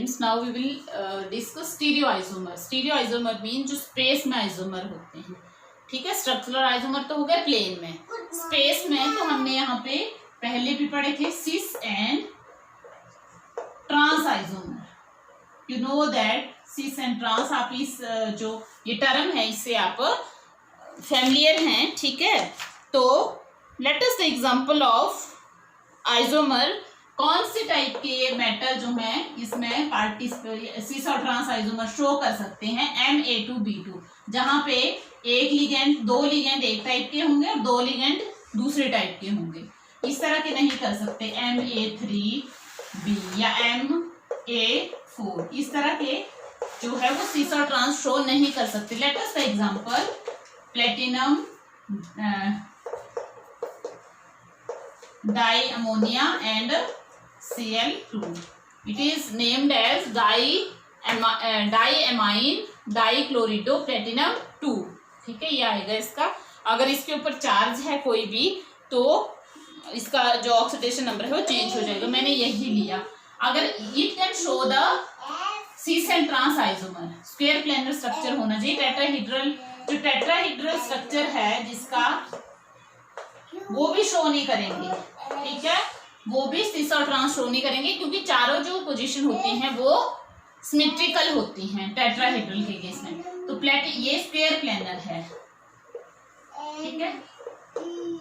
Students, now we will discuss stereo isomer. Stereo isomer mean जो space में isomer होते हैं. ठीक है, स्ट्रक्चरल आइसोमर तो हो गया प्लेन में. स्पेस में तो हमने यहाँ पे पहले भी पढ़े थे cis and trans isomer. You know that cis and trans, आप इस जो ये टर्म है इससे आप फैमिलियर हैं. ठीक है, तो late us the example of isomer. कौन से टाइप के मेटल जो हैं इसमें पार्टिसिपेट सिस और ट्रांस आइसोमर शो कर सकते हैं. Ma2B2, जहां पे एक लिगेंड, दो लिगेंड एक टाइप के होंगे और दो लिगेंड दूसरे टाइप के होंगे. इस तरह के नहीं कर सकते Ma3B या Ma4. इस तरह के जो है वो सिस और ट्रांस शो नहीं कर सकते. Let us the example platinum di ammonia and Cl2. It is named as diamine dichlorido platinum 2. ठीक है, ये आएगा इसका. अगर इसके ऊपर चार्ज है कोई भी तो इसका जो ऑक्सीडेशन नंबर है वो चेंज हो जाएगा. मैंने यही लिया. अगर it can show the cis and trans isomer, square planar structure होना चाहिए. टेट्राहीड्रल, जो टेट्राहीड्रल स्ट्रक्चर है जिसका, वो भी शो नहीं करेंगे. ठीक है, वो भी सिस और ट्रांस शो नहीं करेंगे क्योंकि चारों जो पोजीशन होती हैं वो सिमेट्रिकल होती हैं टेट्राहेड्रल के केस में. तो ये स्क्वायर प्लेनर है. ठीक है,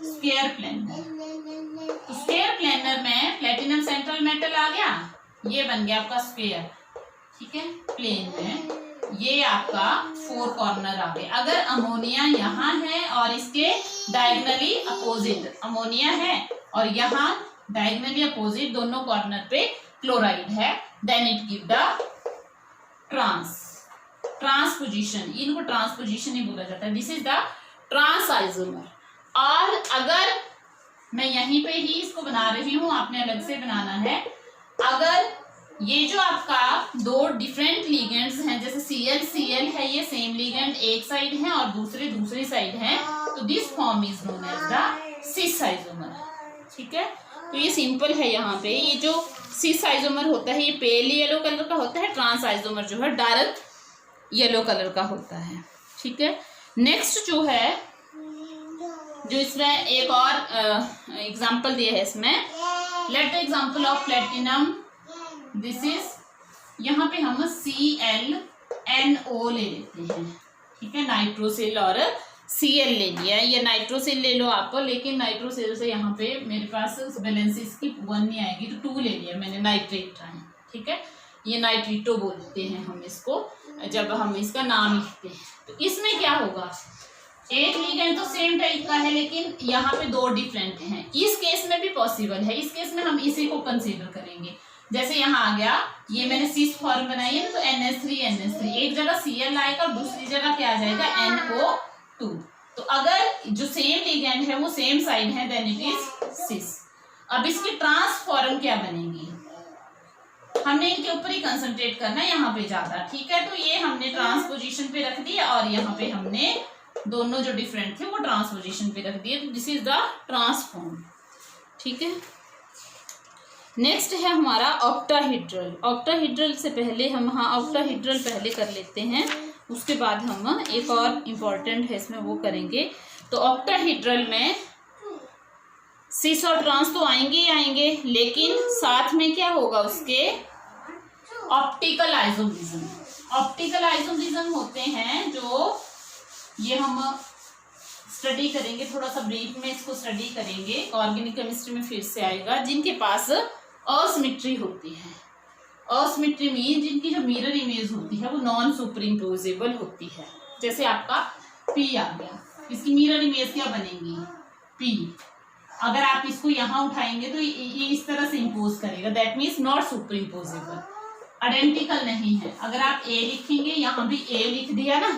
स्क्वायर प्लेनर. तो स्क्वायर प्लेनर में प्लेटिनम सेंट्रल मेटल आ गया, ये बन गया आपका स्क्वायर. ठीक है, प्लेन में ये आपका फोर कॉर्नर आ गए. अगर अमोनिया यहाँ है और इसके डायगनली अपोजिट अमोनिया है और यहाँ डायगनली अपोजिट दोनों कॉर्नर पे क्लोराइड है, then it give the transposition. इनको ट्रांसपोजिशन ही बोला जाता है. This is the trans isomer. और अगर मैं यहीं पे ही इसको बना रही हूं, आपने अलग से बनाना है. अगर ये जो आपका दो डिफरेंट लिगेंड्स हैं, जैसे Cl है, ये सेम लिगेंड एक साइड है और दूसरी साइड है, तो this form is known as the cis isomer. ठीक है, तो ये सिंपल है. यहाँ पे ये जो सिस आइसोमर होता है ये पेल येलो कलर का होता है. ट्रांस आइसोमर जो है डार्क येलो कलर का होता है. ठीक है, नेक्स्ट जो है, जो इसमें एक और एग्जांपल दिया है इसमें. Let the example of platinum. This is, यहाँ पे हम ClNO ले लेते हैं. ठीक है, नाइट्रोसिल और Cl ले लिया. ये नाइट्रोसिल ले लो आप, लेकिन नाइट्रोसिल से यहाँ पे मेरे पास वैलेंसी इसकी 1 नहीं आएगी तो 2 ले लिया मैंने. नाइट्रेट है. ठीक है, ये नाइट्रिटो बोलते हैं हम इसको जब हम इसका नाम लिखते हैं. तो इसमें क्या होगा, एक लिगेंड तो सेम टाइप का है लेकिन यहाँ पे दो डिफरेंट हैं. इस केस में भी पॉसिबल है. इस केस में हम इसी को कंसीडर करेंगे. जैसे यहाँ आ गया, ये मैंने सिस फॉर्म बनाई है, तो NH3 एक जगह Cl आएगा और दूसरी जगह क्या आ जाएगा, NO2. तो अगर जो सेम लिगेंड है वो सेम साइड है, देन इट इज सिस. अब इसकी ट्रांसफॉर्म क्या बनेगी, हमने इनके ऊपर ही कंसंट्रेट करना है यहाँ पे ज्यादा. ठीक है, तो ये हमने ट्रांसपोजिशन पे रख दिया और यहाँ पे हमने दोनों जो डिफरेंट थे वो ट्रांसपोजिशन पे रख दिए. तो दिस इज द ट्रांसफॉर्म. ठीक है, नेक्स्ट है हमारा ऑक्टाहीड्रल. ऑक्टाहीड्रल से पहले हम, हाँ ऑक्टाहीड्रल पहले कर लेते हैं, उसके बाद हम एक और इम्पॉर्टेंट है इसमें वो करेंगे. तो ऑक्टाहीड्रल में सिस और ट्रांस तो आएंगे ही आएंगे, लेकिन साथ में क्या होगा उसके, ऑप्टिकल आइसोमरिज्म. ऑप्टिकल आइसोमरिज्म होते हैं जो ये हम स्टडी करेंगे, थोड़ा सा ब्रीफ में इसको स्टडी करेंगे. ऑर्गेनिक केमिस्ट्री में फिर से आएगा. जिनके पास असिमेट्री होती है. असिमेट्री मीन जिनकी जो मिरर इमेज होती है वो नॉन सुपरइम्पोजेबल होती है. जैसे आपका P आ गया, इसकी मिरर इमेज क्या बनेगी, P. अगर आप इसको यहाँ उठाएंगे तो ये इस तरह से इम्पोज करेगा, that means not superimposable. Identical नहीं है. अगर आप A लिखेंगे, यहाँ भी A लिख दिया ना,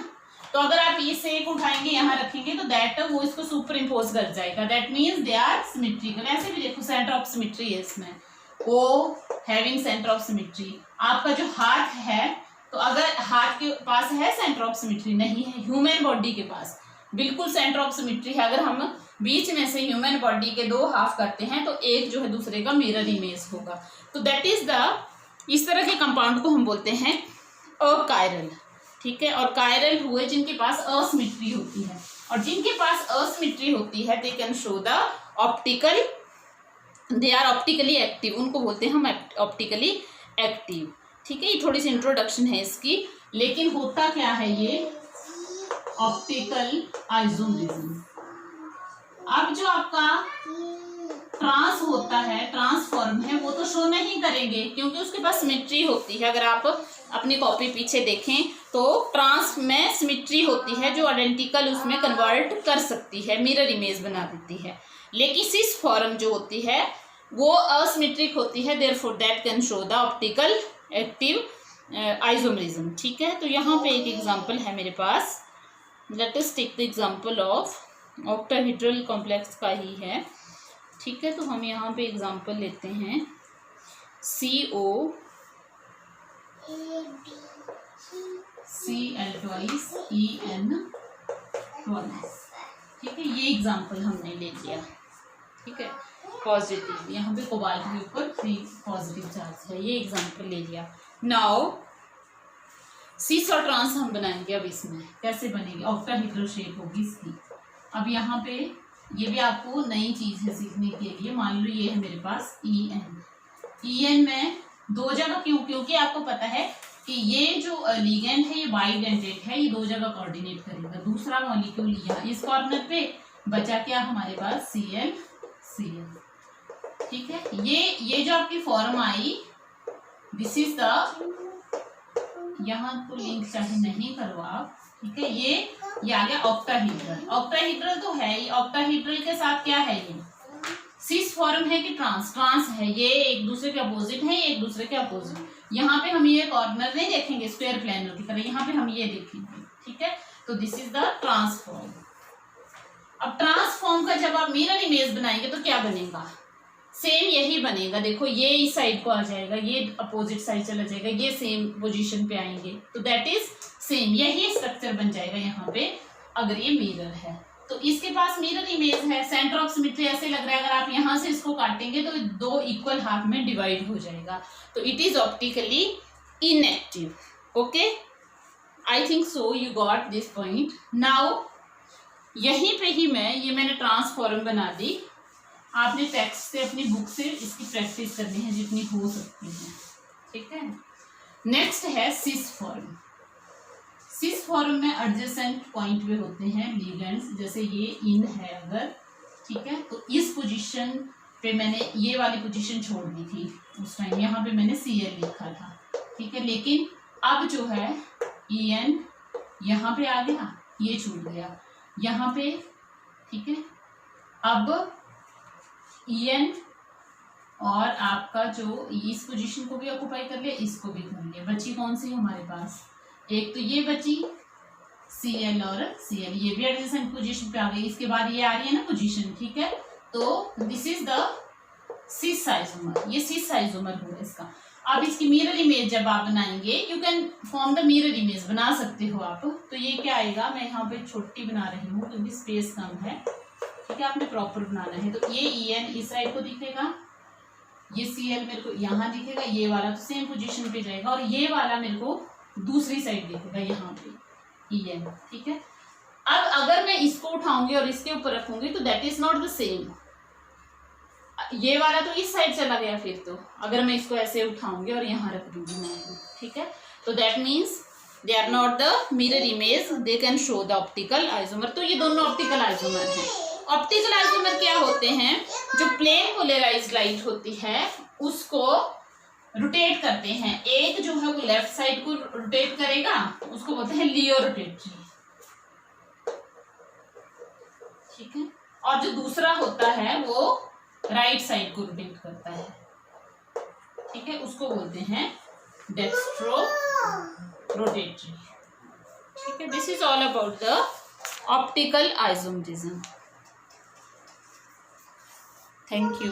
तो अगर आप इस एक उठाएंगे यहाँ रखेंगे तो दैट वो इसको सुपर इम्पोज कर जाएगा. That means they are symmetrical. ऐसे भी देखो सेंटर ऑफ सिमेट्री है इसमें, oh having centre of symmetry. आपका जो हाथ है, तो अगर हाथ के पास है सेंटर ऑफ सिमेट्री, नहीं है. ह्यूमन बॉडी के पास बिल्कुल सेंटर ऑफ सिमेट्री है. अगर हम बीच में से ह्यूमन बॉडी के दो हाफ करते हैं तो एक जो है दूसरे का मिरर इमेज होगा. तो दैट इज द इस तरह के कंपाउंड को हम बोलते हैं अकायरल, ठीक है। और कायरल हुए जिनके पास असिमेट्री होती है, और जिनके पास असिमेट्री होती है they can show the optical, they are optically active, उनको बोलते हैं हम ऑप्टिकली एक्टिव, ठीक है। ये थोड़ी सी इंट्रोडक्शन है इसकी, लेकिन होता क्या है ये ऑप्टिकल आइसोमेरिज्म। अब जो आपका ट्रांस होता है, ट्रांसफॉर्म है, वो तो शो नहीं करेंगे क्योंकि उसके पास सिमेट्री होती है। अगर आप अपनी कॉपी पीछे देखें तो ट्रांस में सिमेट्री होती है जो आइडेंटिकल उसमें कन्वर्ट कर सकती है, मिरर इमेज बना देती है। लेकिन सिस फॉर्म जो होती है वो असिमेट्रिक होती है, therefore that can show the optical active isomerism, ठीक है। तो यहाँ पे एक एग्जांपल है मेरे पास, let us take the example of octahedral complex का ही है, ठीक है। तो हम यहाँ पे एग्जांपल लेते हैं CO Cl twice En twice, ठीक है। ये एग्जांपल हमने ले लिया, ठीक है। पॉजिटिव, यहाँ पे कोबाल्ट के ऊपर 3 पॉजिटिव चार्ज है, ये एग्जांपल ले लिया। नाउ सिस और ट्रांस हम बनाएंगे। अब इसमें कैसे बनेगी, ऑक्टाहेड्रल शेप होगी इसकी। अब यहाँ पे ये भी आपको नई चीज है सीखने के लिए। मान लो ये है मेरे पास En में 2 जगह, क्योंकि आपको पता है कि ये जो लिगेंड है ये बाइडेंटेट है, ये 2 जगह कोऑर्डिनेट करेगा। दूसरा मॉलिक्यूल यहाँ इस कॉर्नर पे बचा क्या हमारे पास Cl, ठीक है। ये जो आपकी form I, this is the, यहाँ तो लिंक चाहे नहीं करो आप, ठीक है। ये आ गया ऑक्टाहेड्रल। ऑक्टाहेड्रल तो है ही, ऑक्टाहेड्रल के साथ क्या है, ये सिस फॉर्म है कि ट्रांस, ट्रांस है। ये एक दूसरे के अपोजिट है, ये एक दूसरे के अपोजिट। यहाँ पे हम ये कॉर्नर नहीं देखेंगे स्क्वायर प्लेनर की तरह, यहाँ पे हम ये देखेंगे, ठीक है। तो दिस इज द ट्रांसफॉर्म। अब ट्रांसफॉर्म का जब आप मिरर इमेज बनाएंगे तो क्या बनेगा, सेम यही बनेगा। देखो ये इस साइड को आ जाएगा, ये अपोजिट साइड चला जाएगा, ये सेम पोजीशन पे आएंगे, तो दैट इज सेम, यही स्ट्रक्चर बन जाएगा यहाँ पे अगर ये मिरर है। तो इसके पास मिरर इमेज है, सेंटर ऑफ सिमेट्री ऐसे लग रहा है, अगर आप यहाँ से इसको काटेंगे तो 2 इक्वल हाफ में डिवाइड हो जाएगा, तो it is optically inactive. Okay, I think so you got this point. Now यहीं पे ही मैंने ट्रांसफॉर्म बना दी। आपने टेक्स्ट से, अपनी बुक से इसकी प्रैक्टिस करनी है जितनी हो सकती है, ठीक है। नेक्स्ट है सिस फॉर्म। सिस फॉर्म में एडजेसेंट पॉइंट पे होते हैं लिगेंड्स, जैसे ये इन है अगर, ठीक है। तो इस पोजीशन पे मैंने ये वाली पोजीशन छोड़ दी थी उस टाइम, यहाँ पे मैंने Cl लिखा था, ठीक है। लेकिन अब जो है En यहाँ पे आ गया, ये छूट गया यहाँ पे, ठीक है। अब En और आपका जो इस पोजीशन को भी ऑक्युपाई कर लिया, इसको भी कर लिया, बची कौन सी हमारे पास, एक तो ये बची Cl और Cl, ये भी एडजेसेंट पोजीशन पे आ गई। इसके बाद ये आ रही है ना पोजीशन, ठीक है। तो this is the cis isomer, ये सिस आइसोमर हुआ इसका। अब इसकी मिरर इमेज जब आप बनाएंगे, you can form the mirror image, बना सकते हो आप। तो ये क्या आएगा, मैं यहाँ पे छोटी बना रही हूँ क्योंकि स्पेस कम है, ठीक है। आपने प्रॉपर बनाना है। तो ये En इस साइड को दिखेगा, ये Cl मेरे को यहाँ दिखेगा, ये वाला तो सेम पोजीशन पे जाएगा, और ये वाला मेरे को दूसरी साइड दिखेगा यहाँ पे En, ठीक है। अब अगर मैं इसको उठाऊंगी और इसके ऊपर रखूंगी तो that is not the same, ये वाला तो इस साइड चला गया। फिर तो अगर मैं इसको ऐसे उठाऊंगी और यहाँ रख दूंगी मैं, ठीक है, तो that means they are not the mirror image, they can show the optical isomer. तो ये दोनों ऑप्टिकल आइसोमर हैं। ऑप्टिकल आइसोमर क्या होते हैं, जो प्लेन पोलराइज्ड लाइट होती है उसको रोटेट करते हैं। एक जो है वो लेफ्ट साइड को रोटेट करेगा, उसको बोलते हैं लियो रोटेटरी, ठीक है। और जो दूसरा होता है वो राइट साइड को रोटेट करता है, ठीक है, उसको बोलते हैं डेक्स्ट्रो रोटेटरी, ठीक है। This is all about the optical isomerism. Thank you.